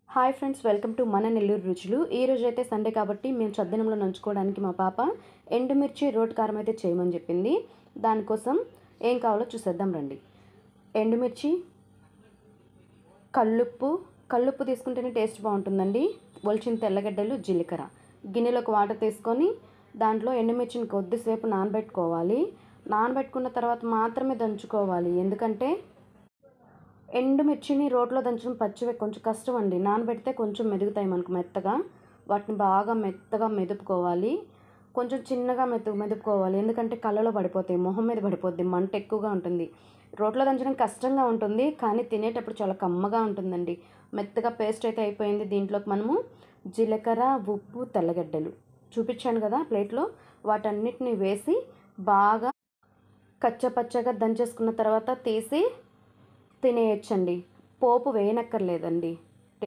Hi friends, welcome to మన నెల్లూరు రుచులు. ఈ రోజు అయితే సండే కాబట్టి మేము చద్దనంలో నంచుకోవడానికి మా పాప ఎండుమిర్చి రోటి కారం అయితే చేయమని చెప్పింది. దానికోసం ఏం కావాలో చూసేద్దాం రండి. ఎండుమిర్చి, కల్లుప్పు తీసుకుంటేనే టేస్ట్ బాగుంటుందండి. ఒలిచిన తెల్లగడ్డలు, జీలకర్ర. గిన్నెలోకి వాటర్ తీసుకొని దాంట్లో ఎండుమిర్చిని కొద్దిసేపు నానబెట్టుకోవాలి. నానబెట్టుకున్న తర్వాత మాత్రమే దంచుకోవాలి. ఎందుకంటే ఎండుమిర్చిని రోట్లో దంచడం పచ్చివే కొంచెం కష్టం అండి. నానబెడితే కొంచెం మెదుగుతాయి మనకు మెత్తగా. వాటిని బాగా మెత్తగా మెదుపుకోవాలి. కొంచెం చిన్నగా మెదుపుకోవాలి. ఎందుకంటే కళ్ళలో పడిపోతాయి, మొహం మీద పడిపోద్ది, మంట ఎక్కువగా ఉంటుంది. రోట్లో దంచడం కష్టంగా ఉంటుంది, కానీ తినేటప్పుడు చాలా కమ్మగా ఉంటుందండి. మెత్తగా పేస్ట్ అయితే అయిపోయింది. దీంట్లోకి మనము జీలకర్ర, ఉప్పు, తెల్లగడ్డలు చూపించాను కదా ప్లేట్లో, వాటన్నిటిని వేసి బాగా కచ్చపచ్చగా దంచేసుకున్న తర్వాత తీసి తినేయచ్చండి. పోపు వేయనక్కర్లేదండి.